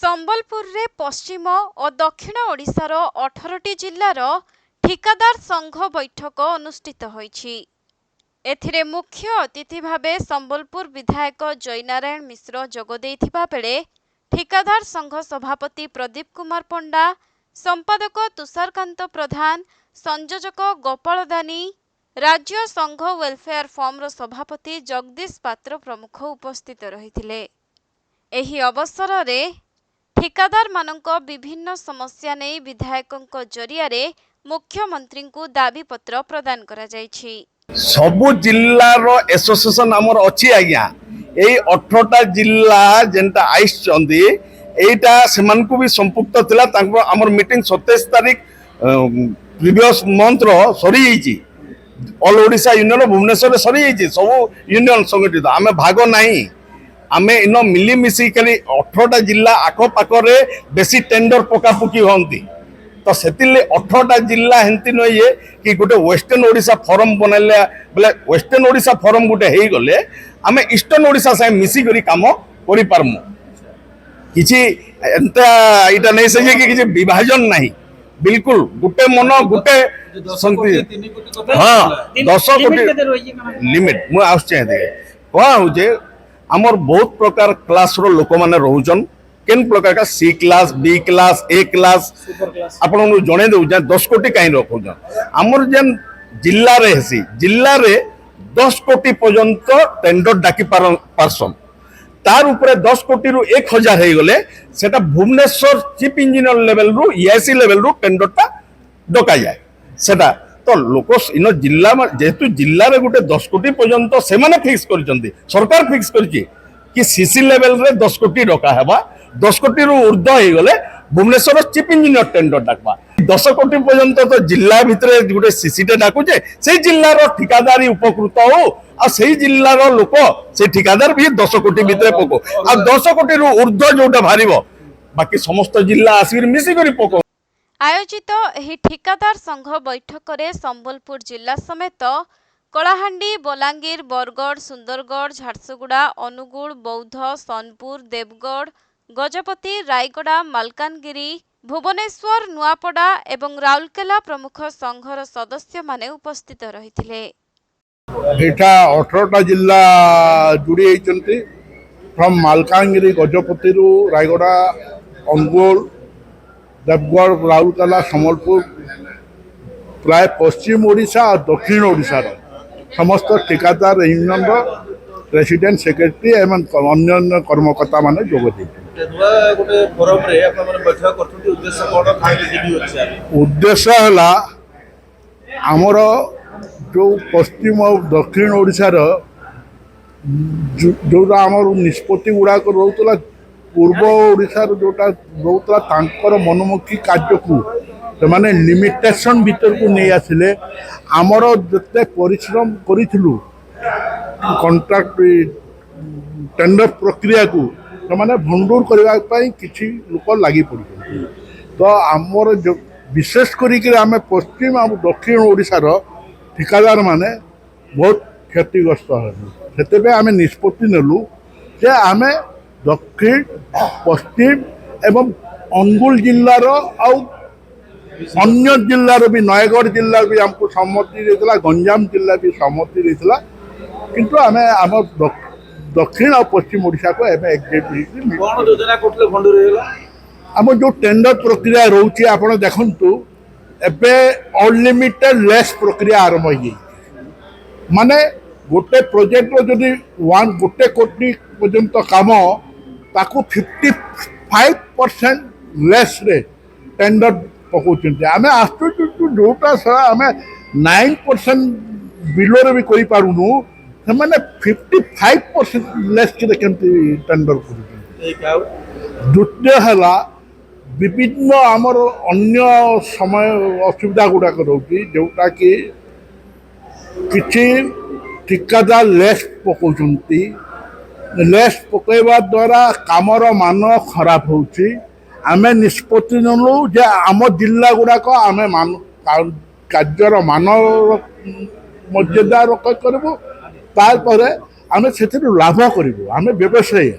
संबलपुर रे पश्चिम और दक्षिण ओडिशार 18टी जिल्लार ठिकादार संघ बैठक अनुष्ठित होईछि। एथिरे मुख्य अतिथि भावे संबलपुर विधायक जयनारायण मिश्र जोग देइथिबा बेले ठिकादार संघ सभापति प्रदीप कुमार पंडा, संपादक तुषारकांत प्रधान, संयोजक गोपाल दानी, राज्य संघ वेलफेयर फर्म सभापति जगदीश पात्र प्रमुख उपस्थित रहिथिले। एही अवसर रे ठिकादार मानक विभिन्न समस्या नहीं विधायकों जरिया मुख्यमंत्री को दाबी पत्र प्रदान करा जायछि। सबु जिल्लार एसोसिएशन आमर अछि आज्ञा एई 18टा जिल्ला जेंटा आइस चंदी एटा सेमान को भी संपुक्त थिला तांको आमर मीटिंग 27 तारिख प्रीवियस मंथ रो सरी जाइछि। ऑल ओडिशा यूनियन भुवनेश्वर रे सरी जाइछि। सब यूनियन संगठित आमे भाग नाही आमे इन मिली मिसी करी 18टा जिल्ला आखो पाखरे बेसी टेंडर पकापुकी होंती तो सेतिले 18टा जिल्ला हेंती नये कि गोटे वेस्टर्न ओडिशा फोरम बनले बोले वेस्टर्न ओडिशा फोरम गोटे हेई गले आमे ईस्टर्न ओडिशा से मिसी करी काम करि पारमु। किछि एंता इटा नै से कि किछि विभाजन नाही, बिल्कुल गोटे मन गोटे संगति। हां 10 कोटी लिमिट मु आउछ दे कोआ हो जे आमर बहुत प्रकार क्लास रो लोक माने रहउजन केन प्रकार का C class B class A class आपन जणे दउ 10 कोटी काई रखउजन आमर जेन जिल्ला रे हेसी जिल्ला रे 10 कोटी पर्यंत टेंडर डाकी पारसन तार ऊपर 10 कोटी रु 1000 हे गले सेटा भुवनेश्वर चीफ इंजीनियर लेवल रु ईआईसी लेवल रु टेंडर ता डका जाय सेटा तो लोक इन जिल्ला जेहेतु जिल्ला रे गोटे 10 कोटी पर्यंत से माने फिक्स करचंती सरकार फिक्स करची कि सीसी लेवल रे 10 कोटी डका हेबा 10 कोटी रु ऊर्ध्व हे गले भुवनेश्वर चीफ इंजीनियर टेंडर डाकबा 10 कोटी पर्यंत तो जिल्ला भितरे गोटे सीसी टे डाकुचे से जिल्ला रो ठिकादारी उपकृत हो आ से जिल्ला रो लोक से ठिकादार भी 10 कोटी भितरे पको आ 10 कोटी रु ऊर्ध्व जोटा भारिबो बाकी समस्त जिल्ला आसी मिसी करी पको। आयोजित एही ठिकादार संघ बैठक रे संबलपुर जिला समेत कलाहांडी, बलांगीर, बरगढ़, सुंदरगढ़, झारसुगुड़ा, अनुगुल, बौद्ध, सोनपुर, देवगढ़, गजपति, रायगड़ा, मालकानगिरी, भुवनेश्वर, नुआपड़ा एवं राउरकेला प्रमुख संघर सदस्य माने उपस्थित रहिथिले। एटा 18टा जिल्ला जुड़ी होइचंती फ्रॉम मालकानगिरी, गजपति रु रायगड़ा, अनुगुल, देवगढ़, राउरकेला, सम्बलपुर प्राय पश्चिम ओडिशा और दक्षिण ओडिशा समस्त ठिकादार यूनियन प्रेसिडेंट सेक्रेटरी एवं अन्य कर्मकर्ता माने जोग उद्देश्य है आमर जो पश्चिम और दक्षिण ओडिशार जोटा आमर निष्पत्ति गुड़ाक रोला पूर्व ओडिशार जोटा रोला तांकर मनमुखी कार्य को से माने लिमिटेशन भीतर को नहीं आसिले आमर जते परिश्रम करिथिलु कॉन्ट्रैक्ट टेंडर प्रक्रिया को से माने भंडूर करबा पई किछि लोक लागि पड़ि तो आमर जो विशेष करी के आमे पश्चिम और दक्षिण ओडिशार ठिकादार माने बहुत क्षतिग्रस्त हलु सेते पे आमे निष्पत्ति नेलु जे आमे दक्षिण पश्चिम एवं अनुगुल जिल्लार आउ अन्य जिल्लार भी नयगढ़ जिल्ला भी हमको सम्मति देला गंजाम जिल्ला भी सम्मति देला किंतु आमे आम दक्षिण और पश्चिम ओडिशा को एबे एग्जैक्टली कोन योजना कोटले फंड रहला हम जो टेंडर प्रक्रिया रहउची आपण देखंतु एबे अनलिमिटेड लेस प्रक्रिया आरंभ होई माने गोटे प्रोजेक्ट रो जदी 1 गोटे कोटी पर्यंत काम ताकू 55% लेस रे टेंडर पकाउछन आमे आश्चर्य जोटा सा आमे 9% बिलो रे भी कोई पारुनु से माने 55% लेस के केमती टेंडर करू द्वितीय हला विभिन्न आमर अन्य समय असुविधा गुड़ा रोची जोटा कि किछि ठिकादार लेस पकाउछंती लेस पकईवा द्वारा कामर मान खराब होची आमे निष्पत्ति नलु जे आम जिल्ला गुड़ाक आमे मान कार्यर मान मर्यादा रक्षा करबो तार परे आमे सेतिर लाभ करबो आमे व्यवसायी।